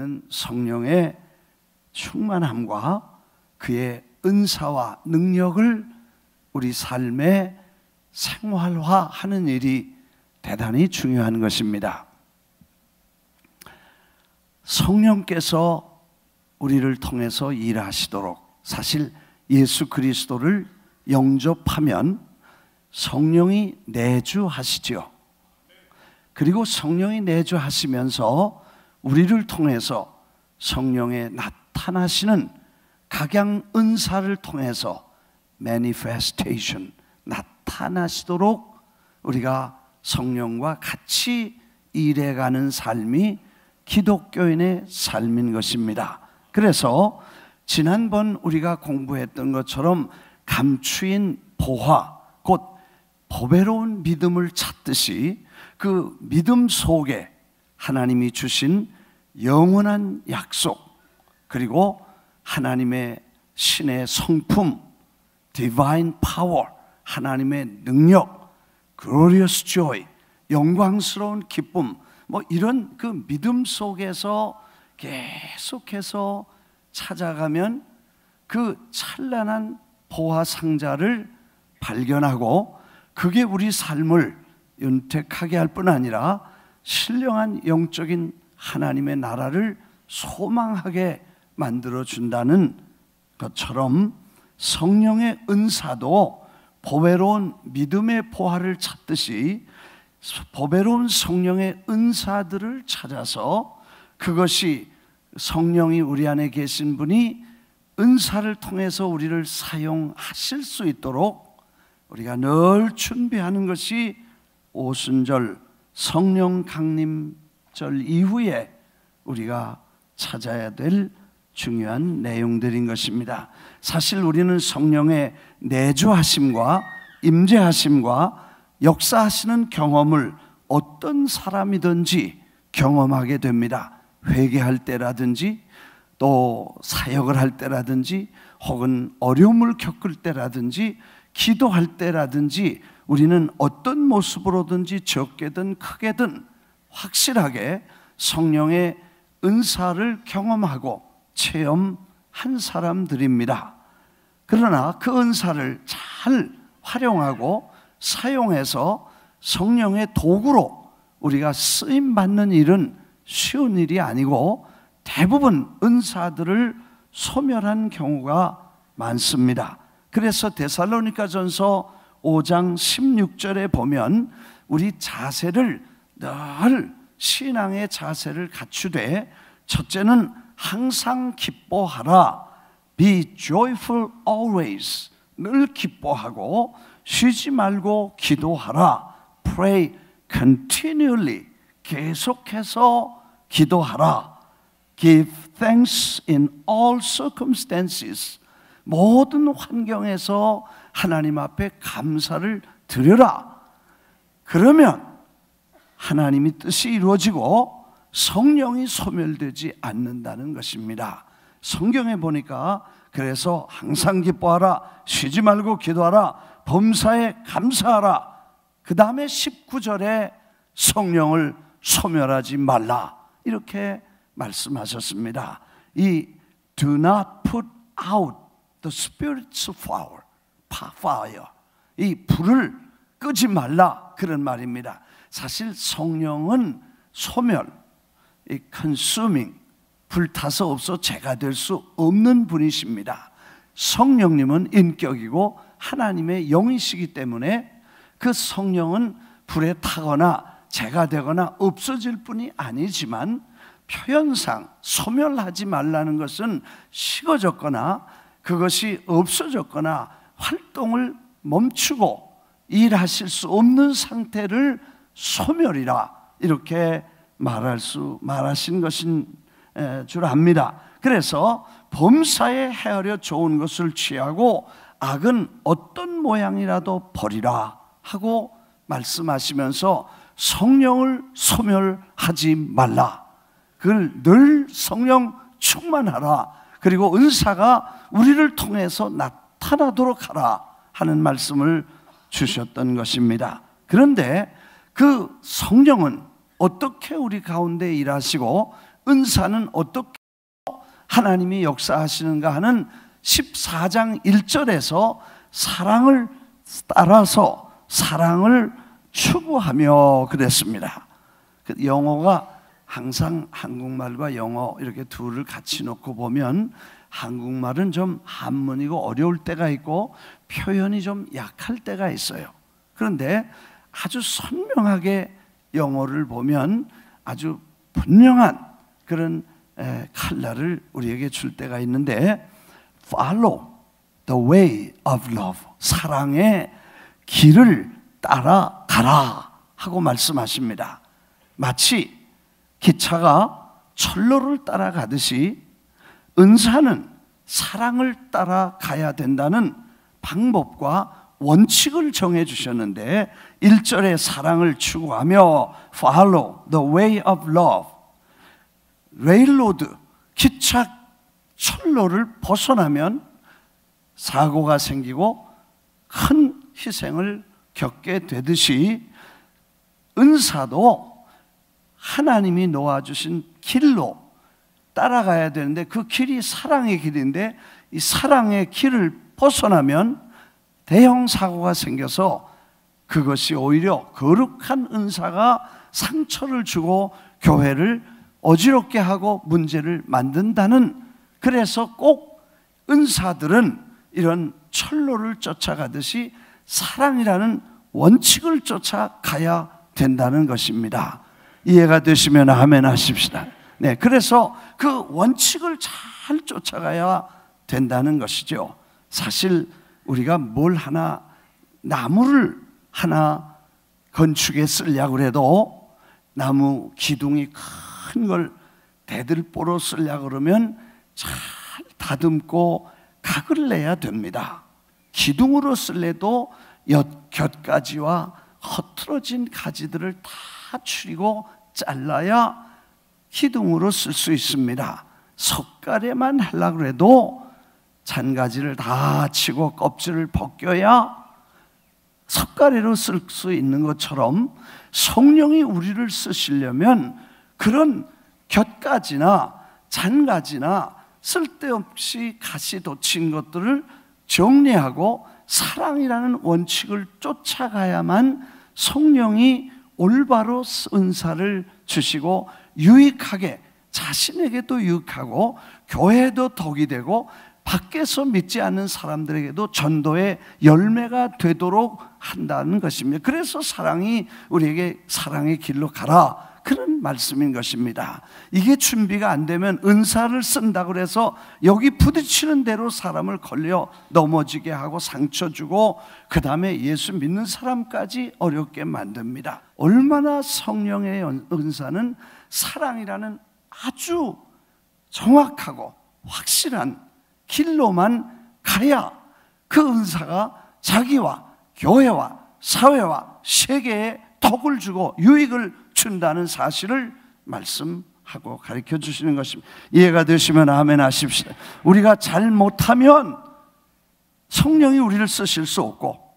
우리는 성령의 충만함과 그의 은사와 능력을 우리 삶에 생활화하는 일이 대단히 중요한 것입니다. 성령께서 우리를 통해서 일하시도록, 사실 예수 그리스도를 영접하면 성령이 내주하시죠. 그리고 성령이 내주하시면서 우리를 통해서 성령의 나타나시는 각양 은사를 통해서 manifestation, 나타나시도록 우리가 성령과 같이 일해가는 삶이 기독교인의 삶인 것입니다. 그래서 지난번 우리가 공부했던 것처럼 감추인 보화, 곧 보배로운 믿음을 찾듯이 그 믿음 속에 하나님이 주신 영원한 약속, 그리고 하나님의 신의 성품, divine power, 하나님의 능력, glorious joy, 영광스러운 기쁨, 이런 그 믿음 속에서 계속해서 찾아가면 그 찬란한 보화 상자를 발견하고, 그게 우리 삶을 윤택하게 할 뿐 아니라 신령한 영적인 하나님의 나라를 소망하게 만들어준다는 것처럼, 성령의 은사도 보배로운 믿음의 보화를 찾듯이 보배로운 성령의 은사들을 찾아서, 그것이 성령이 우리 안에 계신 분이 은사를 통해서 우리를 사용하실 수 있도록 우리가 늘 준비하는 것이 오순절 성령 강림절 이후에 우리가 찾아야 될 중요한 내용들인 것입니다. 사실 우리는 성령의 내주하심과 임재하심과 역사하시는 경험을 어떤 사람이든지 경험하게 됩니다. 회개할 때라든지, 또 사역을 할 때라든지, 혹은 어려움을 겪을 때라든지, 기도할 때라든지, 우리는 어떤 모습으로든지 적게든 크게든 확실하게 성령의 은사를 경험하고 체험한 사람들입니다. 그러나 그 은사를 잘 활용하고 사용해서 성령의 도구로 우리가 쓰임받는 일은 쉬운 일이 아니고, 대부분 은사들을 소멸한 경우가 많습니다. 그래서 데살로니가전서 5장 16절에 보면 우리 자세를 늘 신앙의 자세를 갖추되, 첫째는 항상 기뻐하라, be joyful always, 늘 기뻐하고 쉬지 말고 기도하라, pray continually, 계속해서 기도하라, give thanks in all circumstances, 모든 환경에서 하나님 앞에 감사를 드려라. 그러면 하나님의 뜻이 이루어지고 성령이 소멸되지 않는다는 것입니다. 성경에 보니까 그래서 항상 기뻐하라, 쉬지 말고 기도하라, 범사에 감사하라, 그 다음에 19절에 성령을 소멸하지 말라, 이렇게 말씀하셨습니다. 이 do not put out the spirit's fire, 이 불을 끄지 말라, 그런 말입니다. 사실 성령은 소멸, 이 consuming, 불타서 없어 죄가 될 수 없는 분이십니다. 성령님은 인격이고 하나님의 영이시기 때문에 그 성령은 불에 타거나 죄가 되거나 없어질 뿐이 아니지만, 표현상 소멸하지 말라는 것은 식어졌거나 그것이 없어졌거나 활동을 멈추고 일하실 수 없는 상태를 소멸이라, 이렇게 말하신 것인 줄 압니다. 그래서 범사에 헤아려 좋은 것을 취하고 악은 어떤 모양이라도 버리라 하고 말씀하시면서 성령을 소멸하지 말라, 그걸 늘 성령 충만하라, 그리고 은사가 우리를 통해서 나타나도록 하라 하는 말씀을 주셨던 것입니다. 그런데 그 성령은 어떻게 우리 가운데 일하시고 은사는 어떻게 하나님이 역사하시는가 하는 14장 1절에서 사랑을 따라서 사랑을 추구하며 그랬습니다. 영어가 항상 한국말과 영어 이렇게 둘을 같이 놓고 보면 한국말은 좀 한문이고 어려울 때가 있고 표현이 좀 약할 때가 있어요. 그런데 아주 선명하게 영어를 보면 아주 분명한 그런 칼날을 우리에게 줄 때가 있는데, Follow the way of love, 사랑의 길을 따라가라 하고 말씀하십니다. 마치 기차가 철로를 따라가듯이 은사는 사랑을 따라가야 된다는 방법과 원칙을 정해 주셨는데, 1절에 사랑을 추구하며 Follow the way of love, 레일로드, 기차 철로를 벗어나면 사고가 생기고 큰 희생을 겪게 되듯이 은사도 하나님이 놓아주신 길로 따라가야 되는데, 그 길이 사랑의 길인데 이 사랑의 길을 벗어나면 대형 사고가 생겨서 그것이 오히려 거룩한 은사가 상처를 주고 교회를 어지럽게 하고 문제를 만든다는, 그래서 꼭 은사들은 이런 철로를 쫓아가듯이 사랑이라는 원칙을 쫓아가야 된다는 것입니다. 이해가 되시면 아멘 하십시다. 네, 그래서 그 원칙을 잘 쫓아가야 된다는 것이죠. 사실 우리가 뭘 하나, 나무를 하나 건축에 쓰려고 해도 나무 기둥이 큰 걸 대들보로 쓰려고 그러면 잘 다듬고 각을 내야 됩니다. 기둥으로 쓸래도 곁가지와 허틀어진 가지들을 다 추리고 잘라야 기둥으로 쓸 수 있습니다. 석가래만 하려고 해도 잔가지를 다 치고 껍질을 벗겨야 석가래로 쓸 수 있는 것처럼 성령이 우리를 쓰시려면 그런 곁가지나 잔가지나 쓸데없이 가시 돋친 것들을 정리하고 사랑이라는 원칙을 쫓아가야만 성령이 올바로 은사를 주시고 유익하게, 자신에게도 유익하고 교회도 덕이 되고 밖에서 믿지 않는 사람들에게도 전도의 열매가 되도록 한다는 것입니다. 그래서 사랑이 우리에게 사랑의 길로 가라, 그런 말씀인 것입니다. 이게 준비가 안 되면 은사를 쓴다고 해서 여기 부딪히는 대로 사람을 걸려 넘어지게 하고 상처 주고 그 다음에 예수 믿는 사람까지 어렵게 만듭니다. 얼마나 성령의 은사는 사랑이라는 아주 정확하고 확실한 길로만 가야 그 은사가 자기와 교회와 사회와 세계에 덕을 주고 유익을 준다는 사실을 말씀하고 가르쳐 주시는 것입니다. 이해가 되시면 아멘 하십시다. 우리가 잘못하면 성령이 우리를 쓰실 수 없고,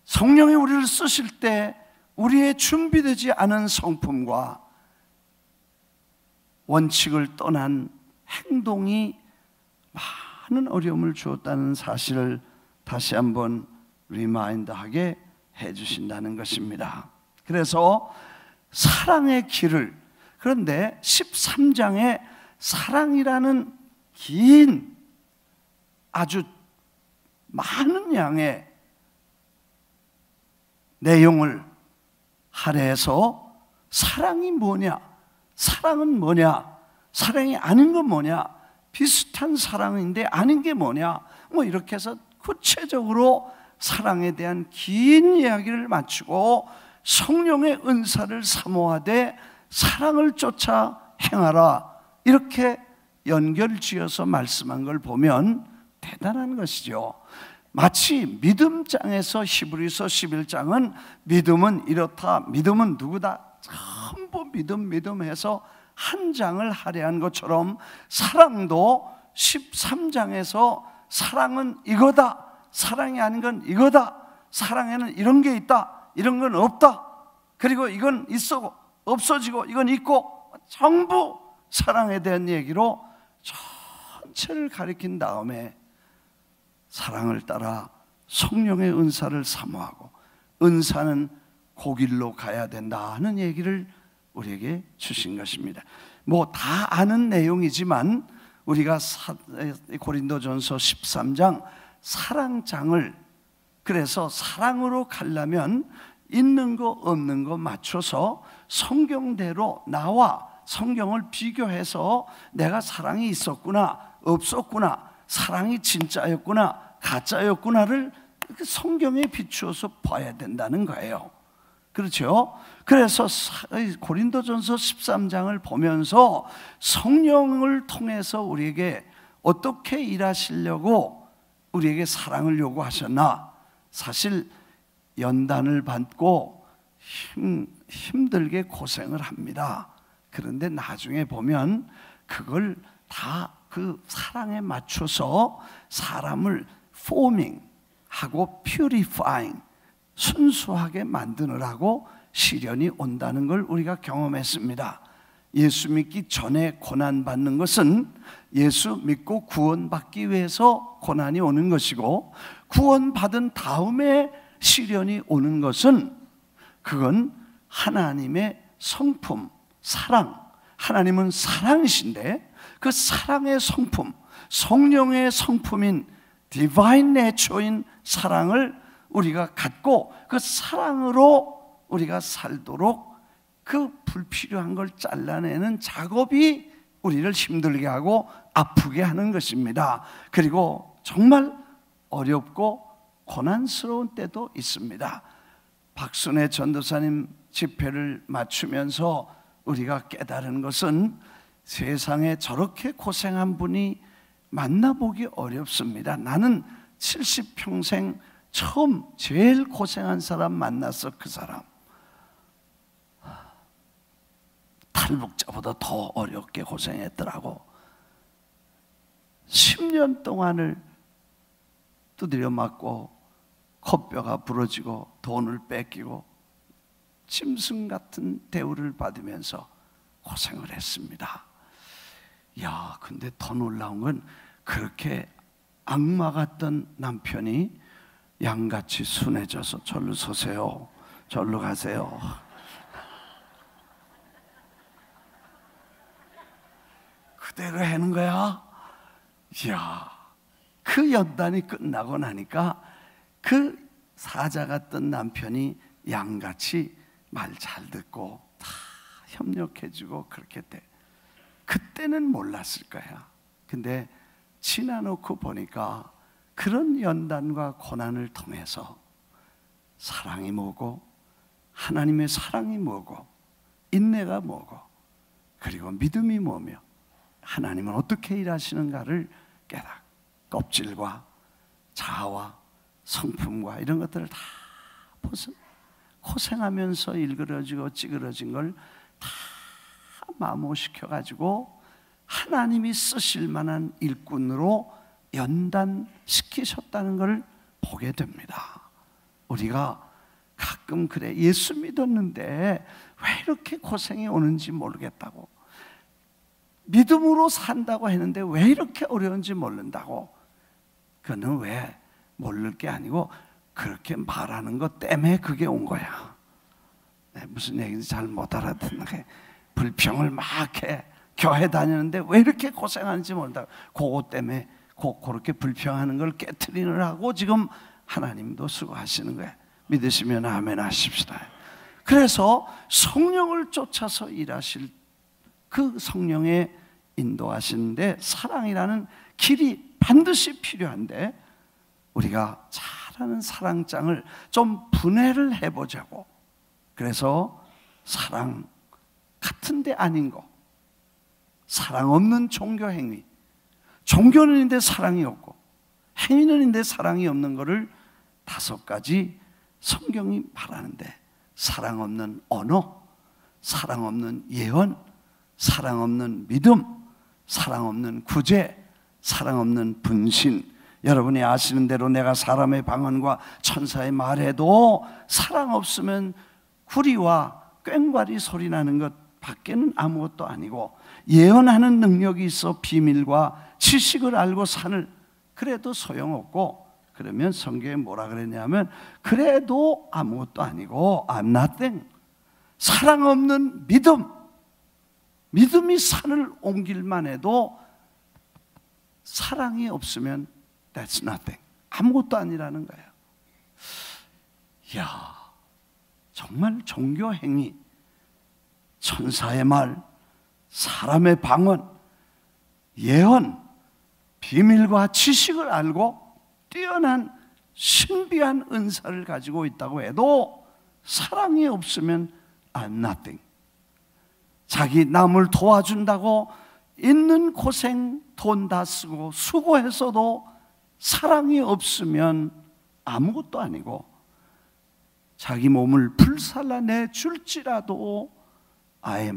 성령이 우리를 쓰실 때 우리의 준비되지 않은 성품과 원칙을 떠난 행동이 많은 어려움을 주었다는 사실을 다시 한번 리마인드하게 해주신다는 것입니다. 그래서 사랑의 길을, 그런데 13장에 사랑이라는 긴 아주 많은 양의 내용을 할애해서 사랑이 뭐냐, 사랑은 뭐냐, 사랑이 아닌 건 뭐냐, 비슷한 사랑인데 아닌 게 뭐냐, 뭐 이렇게 해서 구체적으로 사랑에 대한 긴 이야기를 마치고 성령의 은사를 사모하되 사랑을 쫓아 행하라, 이렇게 연결지어서 말씀한 걸 보면 대단한 것이죠. 마치 믿음장에서 히브리서 11장은 믿음은 이렇다, 믿음은 누구다, 전부 믿음 해서 한 장을 할애한 것처럼 사랑도 13장에서 사랑은 이거다, 사랑이 아닌 건 이거다, 사랑에는 이런 게 있다, 이런 건 없다, 그리고 이건 있어 없어지고 이건 있고, 전부 사랑에 대한 얘기로 전체를 가리킨 다음에 사랑을 따라 성령의 은사를 사모하고 은사는 고길로 가야 된다 하는 얘기를 우리에게 주신 것입니다. 뭐 다 아는 내용이지만 우리가 고린도전서 13장 사랑장을, 그래서 사랑으로 가려면 있는 거 없는 거 맞춰서 성경대로 나와 성경을 비교해서 내가 사랑이 있었구나 없었구나, 사랑이 진짜였구나 가짜였구나를 성경에 비추어서 봐야 된다는 거예요. 그렇죠? 그래서 고린도전서 13장을 보면서 성령을 통해서 우리에게 어떻게 일하시려고 우리에게 사랑을 요구하셨나. 사실 연단을 받고 힘들게 고생을 합니다. 그런데 나중에 보면 그걸 다 그 사랑에 맞춰서 사람을 forming 하고 purifying, 순수하게 만드느라고 시련이 온다는 걸 우리가 경험했습니다. 예수 믿기 전에 고난받는 것은 예수 믿고 구원받기 위해서 고난이 오는 것이고, 구원받은 다음에 시련이 오는 것은 그건 하나님의 성품, 사랑. 하나님은 사랑이신데 그 사랑의 성품, 성령의 성품인 디바인 내처인 사랑을 우리가 갖고 그 사랑으로 우리가 살도록 그 불필요한 걸 잘라내는 작업이 우리를 힘들게 하고 아프게 하는 것입니다. 그리고 정말 어렵고 고난스러운 때도 있습니다. 박순애 전도사님 집회를 맞추면서 우리가 깨달은 것은 세상에 저렇게 고생한 분이 만나보기 어렵습니다. 나는 70평생 처음 제일 고생한 사람 만났어. 그 사람 탈북자보다 더 어렵게 고생했더라고. 10년 동안을 두드려 맞고 코뼈가 부러지고 돈을 뺏기고 짐승 같은 대우를 받으면서 고생을 했습니다. 야, 근데 더 놀라운 건 그렇게 악마 같던 남편이 양같이 순해져서 절로 서세요, 절로 가세요. 그대로 하는 거야. 이야, 그 연단이 끝나고 나니까 그 사자 같던 남편이 양같이 말 잘 듣고 다 협력해주고 그렇게 돼. 그때는 몰랐을 거야. 근데 지나놓고 보니까 그런 연단과 고난을 통해서 사랑이 뭐고, 하나님의 사랑이 뭐고, 인내가 뭐고, 그리고 믿음이 뭐며, 하나님은 어떻게 일하시는가를 깨닫. 껍질과 자아와 성품과 이런 것들을 다 벗어 고생하면서 일그러지고 찌그러진 걸 다 마모시켜가지고 하나님이 쓰실 만한 일꾼으로 연단시키셨다는 걸 보게 됩니다. 우리가 가끔 그래, 예수 믿었는데 왜 이렇게 고생이 오는지 모르겠다고, 믿음으로 산다고 했는데 왜 이렇게 어려운지 모른다고. 그거는 왜 모를 게 아니고 그렇게 말하는 것 때문에 그게 온 거야. 무슨 얘기인지 잘 못 알아듣는 게, 불평을 막 해. 교회 다니는데 왜 이렇게 고생하는지 모른다고. 그것 때문에 그렇게 불평하는 걸 깨트리느라고 지금 하나님도 수고하시는 거예요. 믿으시면 아멘 하십시다. 그래서 성령을 쫓아서 일하실 그 성령의 인도하시는데 사랑이라는 길이 반드시 필요한데, 우리가 잘하는 사랑장을 좀 분해를 해보자고. 그래서 사랑 같은데 아닌 거, 사랑 없는 종교 행위, 종교는 있는데 사랑이 없고 행위는 있는데 사랑이 없는 거를 5가지 성경이 말하는데, 사랑 없는 언어, 사랑 없는 예언, 사랑 없는 믿음, 사랑 없는 구제, 사랑 없는 분신. 여러분이 아시는 대로 내가 사람의 방언과 천사의 말해도 사랑 없으면 구리와 꽹과리 소리 나는 것 밖에는 아무것도 아니고 예언하는 능력이 있어 비밀과 지식을 알고 산을 그래도 소용없고, 그러면 성경에 뭐라 그랬냐면 그래도 아무것도 아니고 I'm nothing. 사랑 없는 믿음, 믿음이 산을 옮길만 해도 사랑이 없으면 that's nothing. 아무것도 아니라는 거예요. 이야, 정말 종교 행위, 천사의 말, 사람의 방언, 예언, 비밀과 지식을 알고 뛰어난 신비한 은사를 가지고 있다고 해도 사랑이 없으면 I'm nothing. 자기 남을 도와준다고 있는 고생 돈 다 쓰고 수고해서도 사랑이 없으면 아무것도 아니고, 자기 몸을 불살라내 줄지라도 I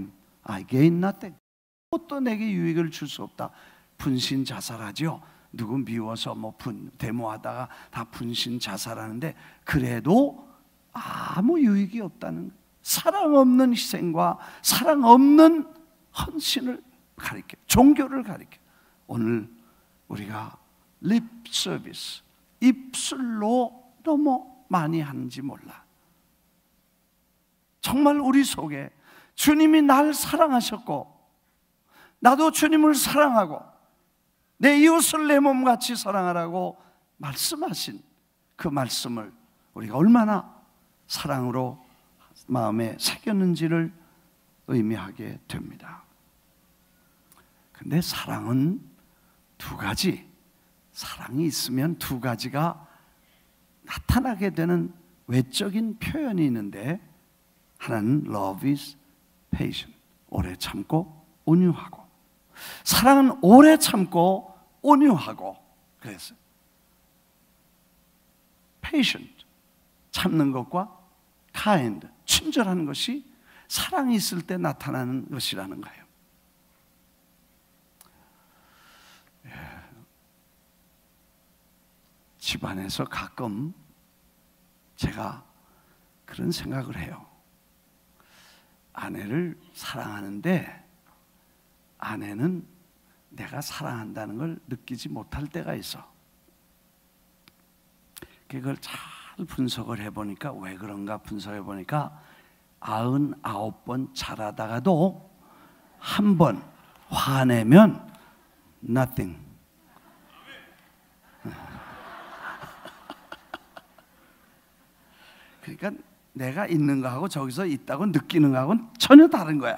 gain nothing. 아무것도 내게 유익을 줄 수 없다. 분신 자살하죠. 누구 미워서 데모하다가 다 분신 자살하는데 그래도 아무 유익이 없다는 거예요. 사랑 없는 희생과 사랑 없는 헌신을 가리켜, 종교를 가리켜. 오늘 우리가 립 서비스, 입술로 너무 많이 하는지 몰라. 정말 우리 속에 주님이 날 사랑하셨고 나도 주님을 사랑하고 내 이웃을 내 몸같이 사랑하라고 말씀하신 그 말씀을 우리가 얼마나 사랑으로 마음에 새겼는지를 의미하게 됩니다. 근데 사랑은 두 가지, 사랑이 있으면 두 가지가 나타나게 되는 외적인 표현이 있는데, 하나는 love is patient, 오래 참고 온유하고, 사랑은 오래 참고 온유하고. 그래서 patient, 참는 것과 kind, 친절한 것이 사랑이 있을 때 나타나는 것이라는 거예요. 집안에서 가끔 제가 그런 생각을 해요. 아내를 사랑하는데 아내는 내가 사랑한다는 걸 느끼지 못할 때가 있어. 그걸 잘 분석을 해보니까 왜 그런가 분석해보니까 99번 잘하다가도 한 번 화내면 nothing. 그러니까 내가 있는 거하고 저기서 있다고 느끼는 거하고는 전혀 다른 거야.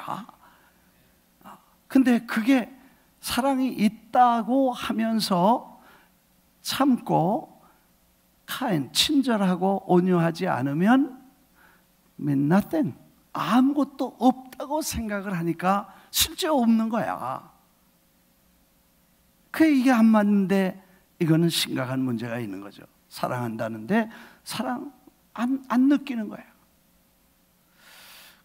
근데 그게 사랑이 있다고 하면서 참고 친절하고 온유하지 않으면 nothing, 아무것도 없다고 생각을 하니까 실제 없는 거야. 이게 안 맞는데 이거는 심각한 문제가 있는 거죠. 사랑한다는데 사랑 안 느끼는 거예요.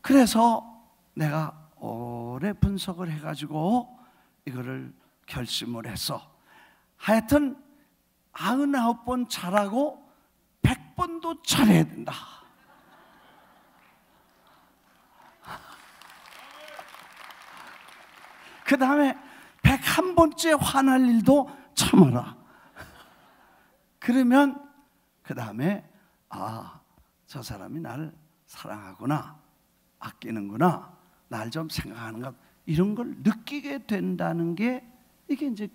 그래서 내가 오래 분석을 해가지고 이거를 결심을 해서 하여튼 99번 잘하고 100번도 잘해야 된다. 그 다음에 101번째 화날 일도 참아라. 그러면 그 다음에 저 사람이 나를 사랑하구나, 아끼는구나, 날 좀 생각하는 것, 이런 걸 느끼게 된다는 게 이게 이제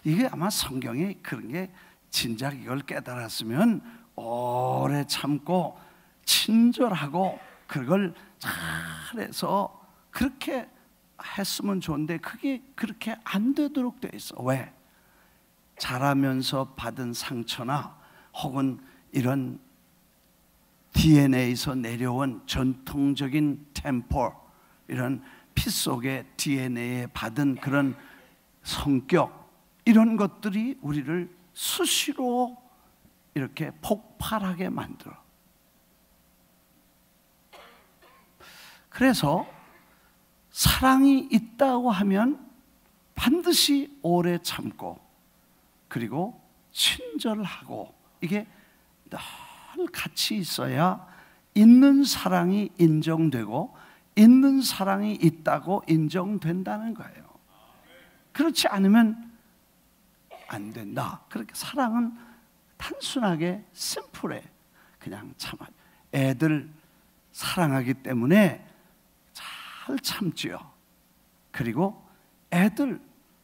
이게 아마 성경에 그런 게 진작 이걸 깨달았으면 오래 참고 친절하고 그걸 잘해서 그렇게 했으면 좋은데 그게 그렇게 안 되도록 돼 있어. 왜? 자라면서 받은 상처나 혹은 이런 DNA에서 내려온 전통적인 템포, 이런 피 속의 DNA에 받은 그런 성격, 이런 것들이 우리를 수시로 이렇게 폭발하게 만들어. 그래서 사랑이 있다고 하면 반드시 오래 참고 그리고 친절하고, 이게 늘 같이 있어야 있는 사랑이 인정되고 있는 사랑이 있다고 인정된다는 거예요. 그렇지 않으면 안 된다. 그렇게 사랑은 단순하게 심플해. 그냥 참아. 애들 사랑하기 때문에 잘 참지요. 그리고 애들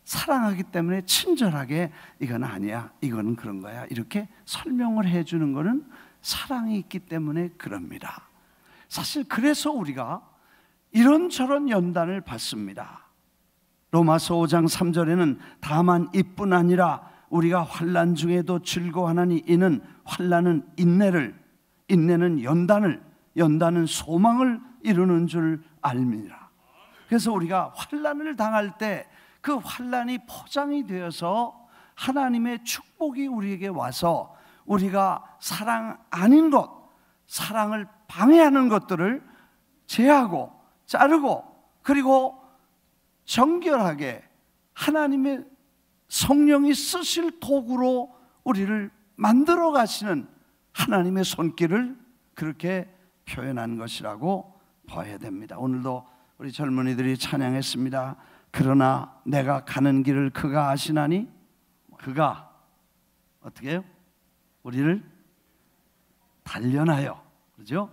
사랑하기 때문에 친절하게 이건 아니야, 이거는 그런 거야, 이렇게 설명을 해주는 거는 사랑이 있기 때문에 그럽니다. 사실 그래서 우리가 이런저런 연단을 받습니다. 로마서 5장 3절에는 다만 이뿐 아니라 우리가 환난 중에도 즐거워하나니 이는 환난은 인내를, 인내는 연단을, 연단은 소망을 이루는 줄 알미니라. 그래서 우리가 환난을 당할 때 그 환난이 포장이 되어서 하나님의 축복이 우리에게 와서 우리가 사랑 아닌 것, 사랑을 방해하는 것들을 제하고 자르고 그리고 정결하게 하나님의 성령이 쓰실 도구로 우리를 만들어 가시는 하나님의 손길을 그렇게 표현한 것이라고 봐야 됩니다. 오늘도 우리 젊은이들이 찬양했습니다. 그러나 내가 가는 길을 그가 아시나니. 그가 어떻게 해요? 우리를 단련하여, 그렇죠?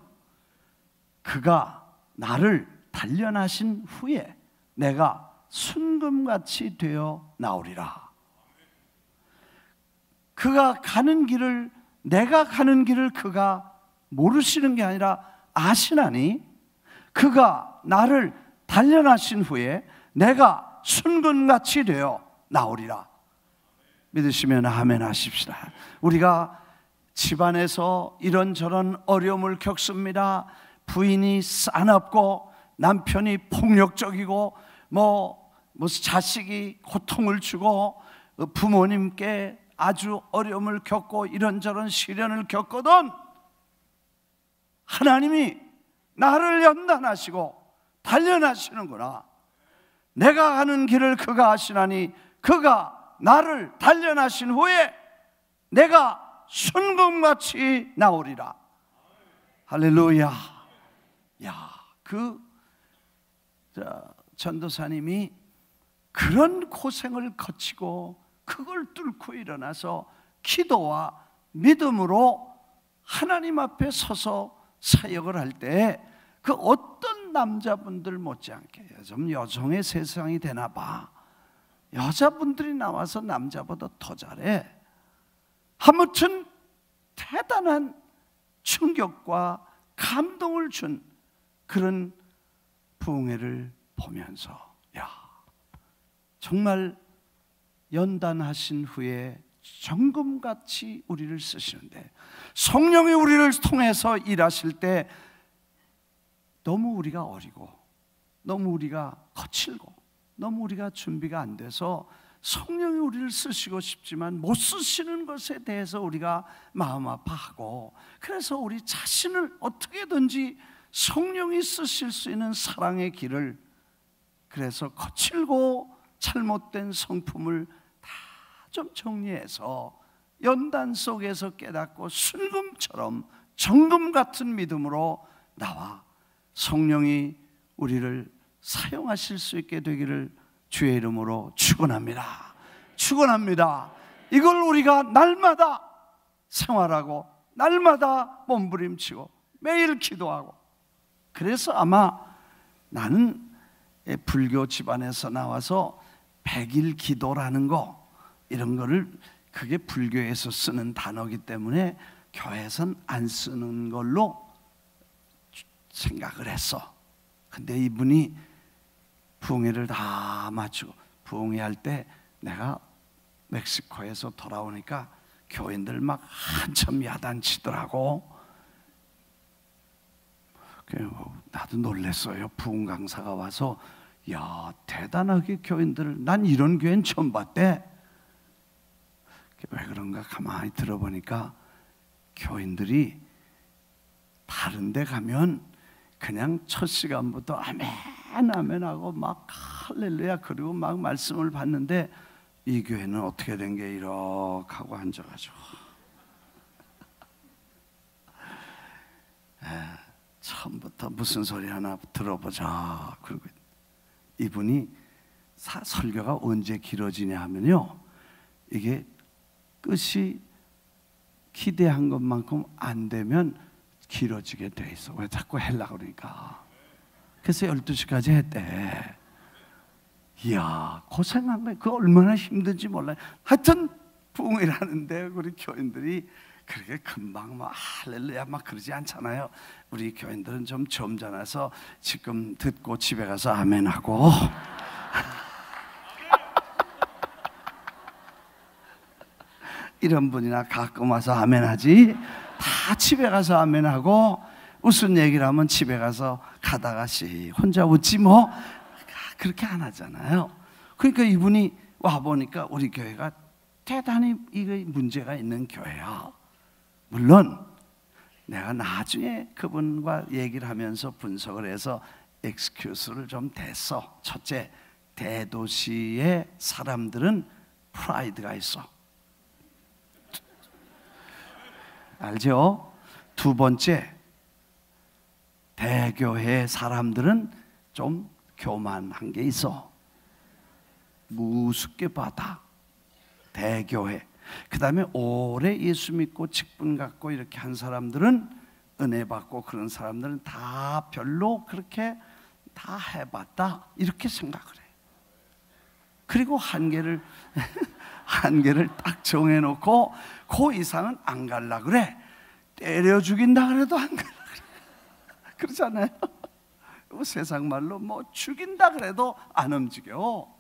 그가 나를 단련하신 후에 내가 순금같이 되어 나오리라. 그가 가는 길을, 내가 가는 길을 그가 모르시는 게 아니라 아시나니 그가 나를 단련하신 후에 내가 순금같이 되어 나오리라. 믿으시면 아멘 하십시다. 우리가 집안에서 이런저런 어려움을 겪습니다. 부인이 싸납고 남편이 폭력적이고 무슨 자식이 고통을 주고 부모님께 아주 어려움을 겪고 이런저런 시련을 겪거든 하나님이 나를 연단하시고 단련하시는구나. 내가 가는 길을 그가 아시나니 그가 나를 단련하신 후에 내가 순금같이 나오리라. 할렐루야. 야, 전도사님이 그런 고생을 거치고 그걸 뚫고 일어나서 기도와 믿음으로 하나님 앞에 서서 사역을 할 때 그 어떤 남자분들 못지않게 요즘 여성의 세상이 되나 봐. 여자분들이 나와서 남자보다 더 잘해. 아무튼 대단한 충격과 감동을 준 그런 부흥회를 보면서 야, 정말 연단하신 후에 정금같이 우리를 쓰시는데 성령이 우리를 통해서 일하실 때 너무 우리가 어리고 너무 우리가 거칠고 너무 우리가 준비가 안 돼서 성령이 우리를 쓰시고 싶지만 못 쓰시는 것에 대해서 우리가 마음 아파하고 그래서 우리 자신을 어떻게든지 성령이 쓰실 수 있는 사랑의 길을 그래서 거칠고 잘못된 성품을 다 좀 정리해서 연단 속에서 깨닫고 순금처럼 정금 같은 믿음으로 나와 성령이 우리를 사용하실 수 있게 되기를 주의 이름으로 축원합니다. 축원합니다. 이걸 우리가 날마다 생활하고 날마다 몸부림치고 매일 기도하고 그래서 아마 나는 불교 집안에서 나와서 백일 기도라는 거 이런 거를 그게 불교에서 쓰는 단어이기 때문에 교회에선 안 쓰는 걸로 생각을 했어. 근데 이분이 부흥회를 다 마치고 부흥회할 때 내가 멕시코에서 돌아오니까 교인들 막 한참 야단치더라고. 나도 놀랐어요. 부흥 강사가 와서 야 대단하게 교인들을 난 이런 교회는 처음 봤대. 왜 그런가 가만히 들어보니까 교인들이 다른 데 가면 그냥 첫 시간부터 아멘 아멘 하고 막 할렐루야 그리고 막 말씀을 받는데 이 교회는 어떻게 된 게 이렇게 하고 앉아가지고 처음부터 무슨 소리 하나 들어보자. 그리고 이분이 설교가 언제 길어지냐 하면요, 이게 끝이 기대한 것만큼 안 되면 길어지게 돼 있어. 왜 자꾸 하려고 그러니까. 그래서 12시까지 했대. 이야, 고생한 거야. 그 얼마나 힘든지 몰라요. 하여튼 부흥이라는데 우리 교인들이 그렇게 금방 막 할렐루야 막 그러지 않잖아요. 우리 교인들은 좀 점잖아서 지금 듣고 집에 가서 아멘 하고 이런 분이나 가끔 와서 아멘 하지, 다 집에 가서 아멘 하고 무슨 얘기를 하면 집에 가서 가다가 혼자 웃지 뭐, 그렇게 안 하잖아요. 그러니까 이분이 와보니까 우리 교회가 대단히 이게 문제가 있는 교회야. 물론 내가 나중에 그분과 얘기를 하면서 분석을 해서 엑스큐스를 좀 댔어. 첫째, 대도시의 사람들은 프라이드가 있어. 알죠? 두 번째, 대교회 사람들은 좀 교만한 게 있어. 무섭게 받아. 대교회. 그 다음에 오래 예수 믿고 직분 갖고 이렇게 한 사람들은, 은혜 받고 그런 사람들은 다 별로 그렇게 다 해봤다 이렇게 생각을 해. 그리고 한계를 딱 정해놓고 그 이상은 안 갈라 그래. 때려 죽인다 그래도 안 갈라 그래. 그러잖아요. 세상 말로 뭐 죽인다 그래도 안 움직여.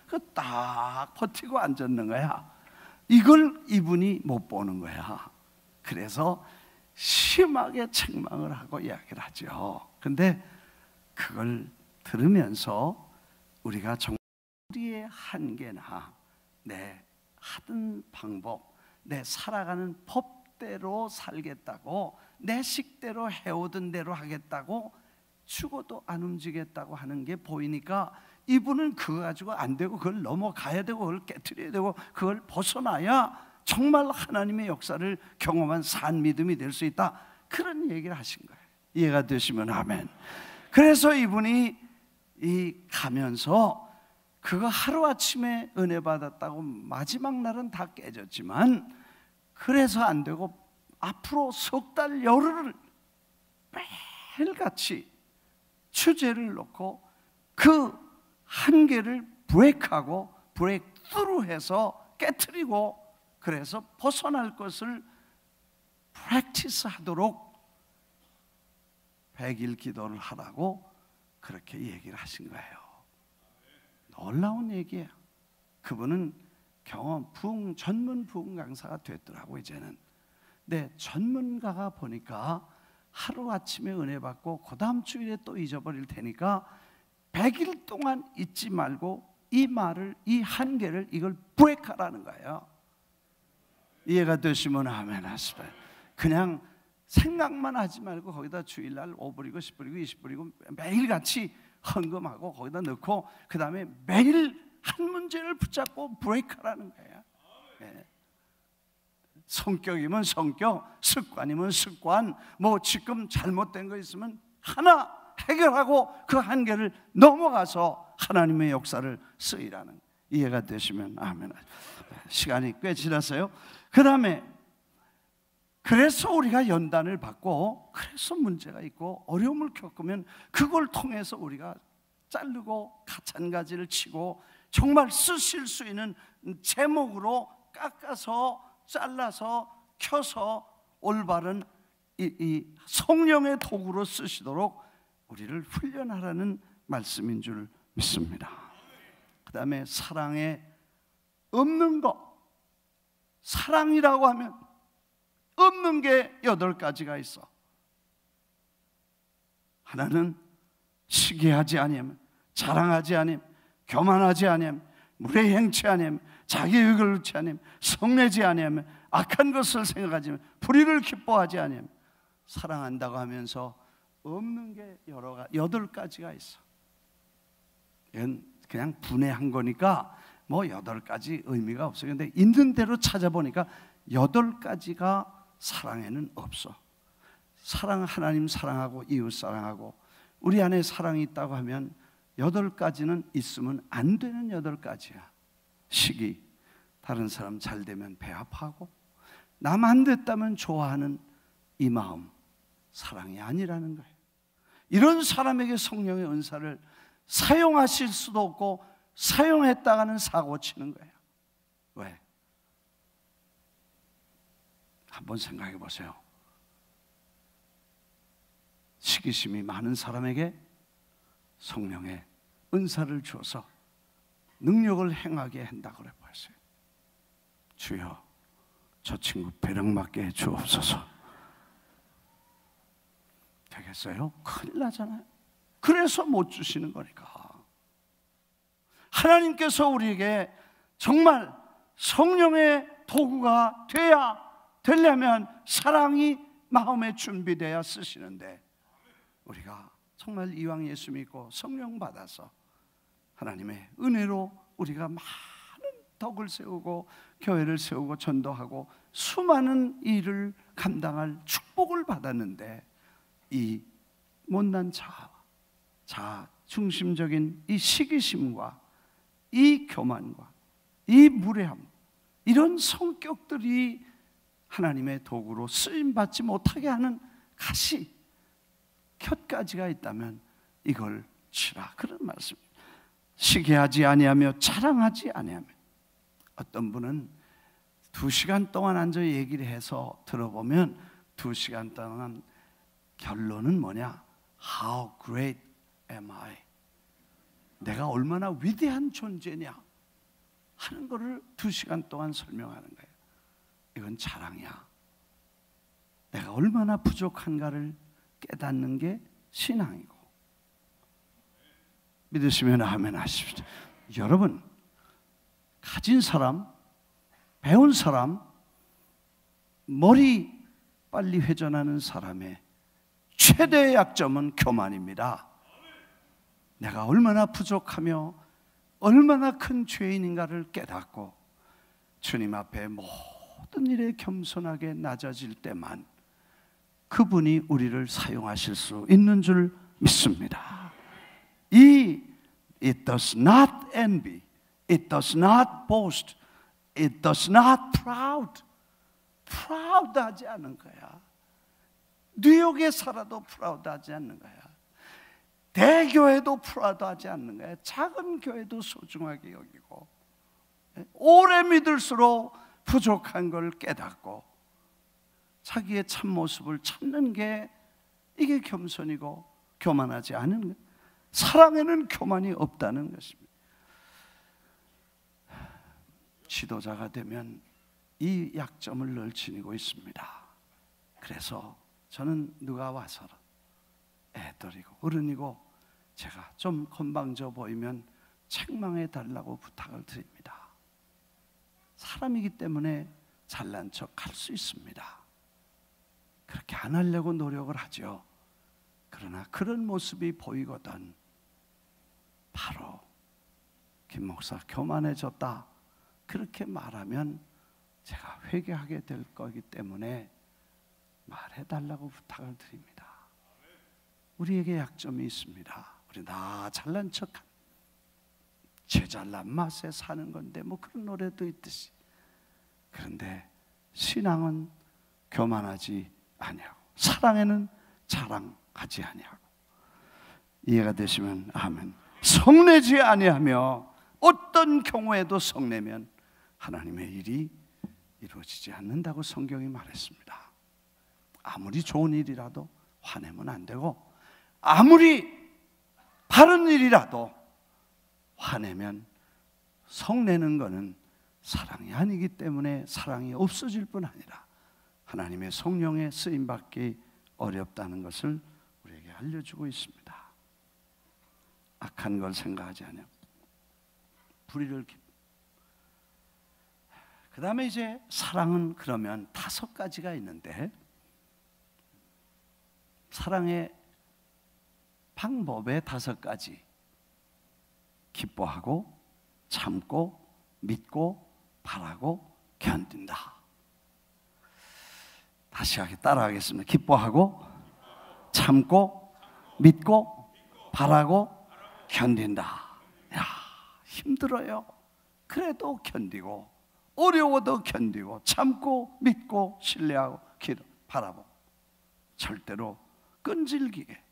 그 딱 버티고 앉았는 거야. 이걸 이분이 못 보는 거야. 그래서 심하게 책망을 하고 이야기를 하죠. 근데 그걸 들으면서 우리가 정말 우리의 한계나 내 하던 방법, 내 살아가는 법대로 살겠다고, 내 식대로 해오던 대로 하겠다고, 죽어도 안 움직였다고 하는 게 보이니까 이분은 그거 가지고 안 되고 그걸 넘어가야 되고 그걸 깨트려야 되고 그걸 벗어나야 정말 하나님의 역사를 경험한 산 믿음이 될 수 있다. 그런 얘기를 하신 거예요. 이해가 되시면 아멘. 그래서 이분이 가면서 그거 하루아침에 은혜 받았다고 마지막 날은 다 깨졌지만, 그래서 안 되고 앞으로 석 달 열흘을 매일같이 주제를 놓고 그 한계를 브레이크하고 브레이크스루해서 깨트리고, 그래서 벗어날 것을 프랙티스 하도록 100일 기도를 하라고 그렇게 얘기를 하신 거예요. 놀라운 얘기예요. 그분은 전문 부흥 강사가 됐더라고 이제는. 근데 전문가가 보니까 하루아침에 은혜 받고 그 다음 주일에 또 잊어버릴 테니까 100일 동안 잊지 말고 이 말을, 이 한계를, 이걸 브레이크하라는 거예요. 이해가 되시면 아멘 하시고요. 그냥 생각만 하지 말고 거기다 주일날 5불이고 10불이고 20불이고 매일같이 헌금하고 거기다 넣고 그 다음에 매일 한 문제를 붙잡고 브레이크하라는 거예요. 네. 성격이면 성격, 습관이면 습관, 뭐 지금 잘못된 거 있으면 하나 해결하고 그 한계를 넘어가서 하나님의 역사를 쓰이라는, 이해가 되시면 아멘. 시간이 꽤 지났어요. 그 다음에 그래서 우리가 연단을 받고, 그래서 문제가 있고 어려움을 겪으면 그걸 통해서 우리가 자르고 가찬가지를 치고 정말 쓰실 수 있는 제목으로 깎아서 잘라서 켜서 올바른 이 성령의 도구로 쓰시도록 우리를 훈련하라는 말씀인 줄 믿습니다. 그 다음에 사랑에 없는 것, 사랑이라고 하면 없는 게 8가지가 있어. 하나는 시기하지 아니하면, 자랑하지 아니하면, 교만하지 아니하면, 무례행치 아니하면, 자기 의를 그렇지 아니하면, 성내지 아니하면, 악한 것을 생각하지 않으면, 불의를 기뻐하지 아니하면. 사랑한다고 하면서 없는 게 8가지가 있어. 이건 그냥 분해한 거니까 뭐 8가지 의미가 없어요. 근데 있는 대로 찾아보니까 8가지가 사랑에는 없어. 하나님 사랑하고 이웃 사랑하고 우리 안에 사랑이 있다고 하면 8가지는 있으면 안 되는 8가지야. 시기, 다른 사람 잘 되면 배 아파하고, 남 안 됐다면 좋아하는 이 마음, 사랑이 아니라는 거예요. 이런 사람에게 성령의 은사를 사용하실 수도 없고 사용했다가는 사고 치는 거예요. 왜? 한번 생각해 보세요. 시기심이 많은 사람에게 성령의 은사를 주어서 능력을 행하게 한다고 그랬어요. 주여, 저 친구 배령맞게 주옵소서. 되겠어요? 큰일 나잖아요. 그래서 못 주시는 거니까. 하나님께서 우리에게 정말 성령의 도구가 되려면 사랑이 마음에 준비되어야 쓰시는데, 우리가 정말 이왕 예수 믿고 성령 받아서 하나님의 은혜로 우리가 많은 덕을 세우고 교회를 세우고 전도하고 수많은 일을 감당할 축복을 받았는데, 이 못난 자아 중심적인 이 시기심과 이 교만과 이 무례함, 이런 성격들이 하나님의 도구로 쓰임받지 못하게 하는 곁가지가 있다면 이걸 치라, 그런 말씀입니다. 시기하지 아니하며 자랑하지 아니하며. 어떤 분은 2시간 동안 앉아 얘기를 해서 들어보면 2시간 동안 결론은 뭐냐? How great am I? 내가 얼마나 위대한 존재냐 하는 것을 2시간 동안 설명하는 거예요. 이건 자랑이야. 내가 얼마나 부족한가를 깨닫는 게 신앙이고. 믿으시면 아멘 하십시오. 여러분, 가진 사람, 배운 사람, 머리 빨리 회전하는 사람의 최대의 약점은 교만입니다. 내가 얼마나 부족하며 얼마나 큰 죄인인가를 깨닫고 주님 앞에 모든 일에 겸손하게 낮아질 때만 그분이 우리를 사용하실 수 있는 줄 믿습니다. It does not envy, it does not boast, it does not proud하지 않은 거야. 뉴욕에 살아도 프라우드하지 않는 거야. 대교회도 프라우드하지 않는 거야. 작은 교회도 소중하게 여기고, 오래 믿을수록 부족한 걸 깨닫고 자기의 참모습을 찾는 게, 이게 겸손이고 교만하지 않은 거예요. 사랑에는 교만이 없다는 것입니다. 지도자가 되면 이 약점을 늘 지니고 있습니다. 그래서 저는 누가 와서 애들이고 어른이고 제가 좀 건방져 보이면 책망해 달라고 부탁을 드립니다. 사람이기 때문에 잘난 척 할 수 있습니다. 그렇게 안 하려고 노력을 하죠. 그러나 그런 모습이 보이거든 바로 김 목사 교만해졌다 그렇게 말하면 제가 회개하게 될 거기 때문에 말해달라고 부탁을 드립니다. 우리에게 약점이 있습니다. 우리 나 잘난 척한 제 잘난 맛에 사는 건데 뭐 그런 노래도 있듯이. 그런데 신앙은 교만하지 아니하고 사랑에는 자랑하지 아니하고. 이해가 되시면 아멘. 성내지 아니하며 어떤 경우에도 성내면 하나님의 일이 이루어지지 않는다고 성경이 말했습니다. 아무리 좋은 일이라도 화내면 안 되고 아무리 바른 일이라도 화내면 성내는 것은 사랑이 아니기 때문에 사랑이 없어질 뿐 아니라 하나님의 성령의 쓰임받기 어렵다는 것을 우리에게 알려주고 있습니다. 악한 걸 생각하지 않으면 불의를 그 다음에 이제 사랑은 그러면 5가지가 있는데 사랑의 방법의 5가지. 기뻐하고 참고 믿고 바라고 견딘다. 다시 따라하겠습니다. 기뻐하고 참고 믿고 바라고 견딘다. 야, 힘들어요. 그래도 견디고, 어려워도 견디고, 참고 믿고 신뢰하고 기도 바라보고, 절대로 끈질기게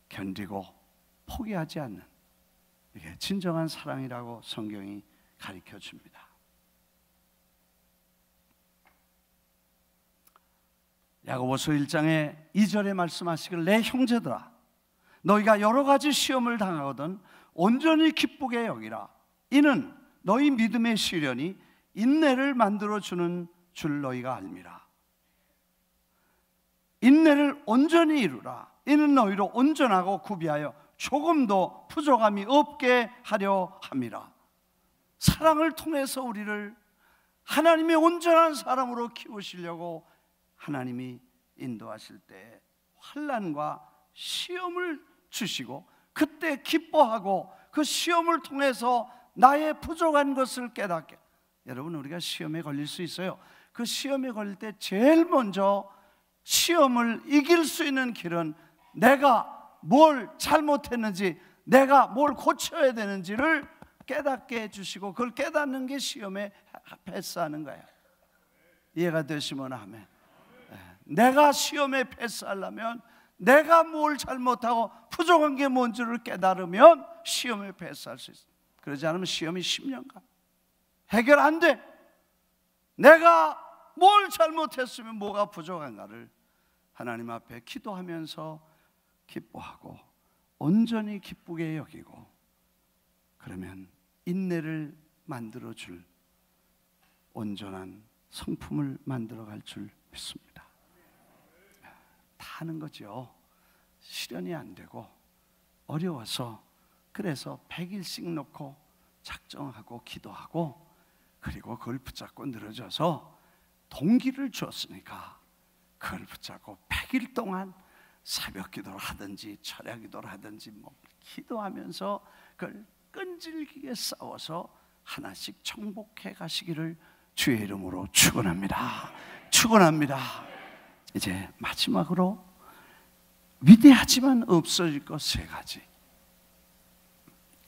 견디고 포기하지 않는, 이게 진정한 사랑이라고 성경이 가르쳐 줍니다. 야고보서 1장에 2절에 말씀하시길, 내 형제들아, 너희가 여러 가지 시험을 당하거든 온전히 기쁘게 여기라. 이는 너희 믿음의 시련이 인내를 만들어주는 줄 너희가 알미라. 인내를 온전히 이루라. 이는 너희로 온전하고 구비하여 조금도 부족함이 없게 하려 함이라. 사랑을 통해서 우리를 하나님의 온전한 사람으로 키우시려고 하나님이 인도하실 때 환난과 시험을 주시고, 그때 기뻐하고 그 시험을 통해서 나의 부족한 것을 깨닫게. 여러분, 우리가 시험에 걸릴 수 있어요. 그 시험에 걸릴 때 제일 먼저 시험을 이길 수 있는 길은 내가 뭘 잘못했는지, 내가 뭘 고쳐야 되는지를 깨닫게 해주시고, 그걸 깨닫는 게 시험에 패스하는 거예요. 이해가 되시면 아멘. 내가 시험에 패스하려면 내가 뭘 잘못하고 부족한 게 뭔지를 깨달으면 시험에 패스할 수 있어요. 그러지 않으면 시험이 10년간 해결 안 돼. 내가 뭘 잘못했으면 뭐가 부족한가를 하나님 앞에 기도하면서 기뻐하고 온전히 기쁘게 여기고, 그러면 인내를 만들어줄 온전한 성품을 만들어갈 줄 믿습니다. 다 하는 거죠. 실현이 안 되고 어려워서, 그래서 100일씩 놓고 작정하고 기도하고, 그리고 그걸 붙잡고 늘어져서 동기를 주었으니까 그걸 붙잡고 100일 동안 새벽 기도를 하든지 철야 기도를 하든지 뭐 기도하면서 그걸 끈질기게 싸워서 하나씩 정복해 가시기를 주의 이름으로 축원합니다. 축원합니다. 이제 마지막으로 위대하지만 없어질 것 3가지.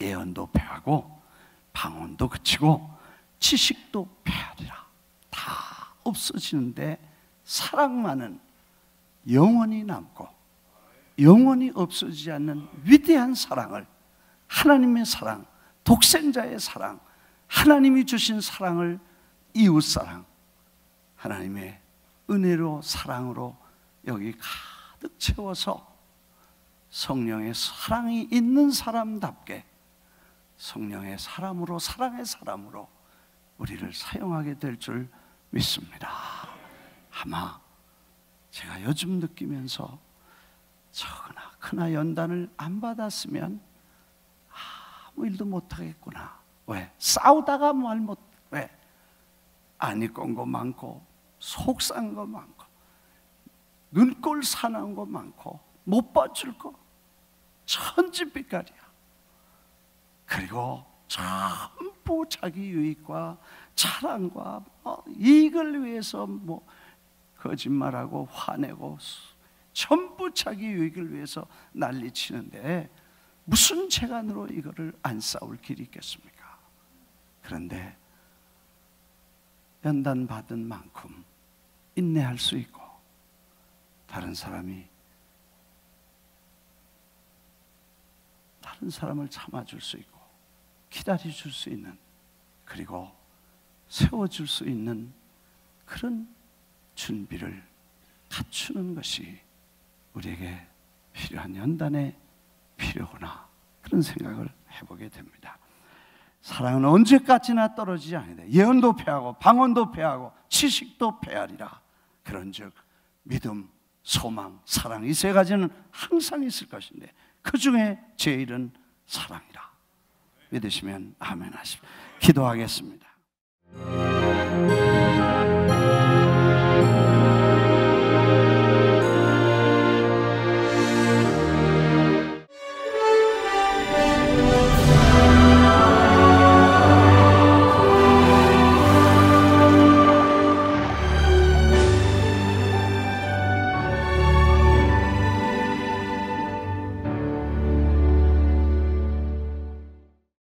예언도 패하고 방언도 그치고 지식도 패하리라. 다 없어지는데 사랑만은 영원히 남고 영원히 없어지지 않는 위대한 사랑을, 하나님의 사랑, 독생자의 사랑, 하나님이 주신 사랑을, 이웃사랑, 하나님의 은혜로 사랑으로 여기 가득 채워서 성령의 사랑이 있는 사람답게 성령의 사람으로, 사랑의 사람으로 우리를 사용하게 될 줄 믿습니다. 아마 제가 요즘 느끼면서 저거나 크나 연단을 안 받았으면 아무 일도 못하겠구나. 왜? 싸우다가 말 못, 왜? 안 입고 온 거 많고 속상 거 많고 눈꼴 사나운 거 많고 못 봐줄 거 천지빛깔이야. 그리고 전부 자기 유익과 자랑과 이익을 위해서 뭐 거짓말하고 화내고 전부 자기 유익을 위해서 난리치는데 무슨 재간으로 이거를 안 싸울 길이 있겠습니까? 그런데 연단받은 만큼 인내할 수 있고, 다른 사람이 다른 사람을 참아줄 수 있고 기다려줄 수 있는, 그리고 세워줄 수 있는 그런 준비를 갖추는 것이 우리에게 필요한 연단의 필요구나, 그런 생각을 해보게 됩니다. 사랑은 언제까지나 떨어지지 아니하되 예언도 패하고 방언도 패하고 지식도 패하리라. 그런즉 믿음, 소망, 사랑, 이 3가지는 항상 있을 것인데 그 중에 제일은 사랑이라. 믿으시면 아멘 하십시오. 기도하겠습니다.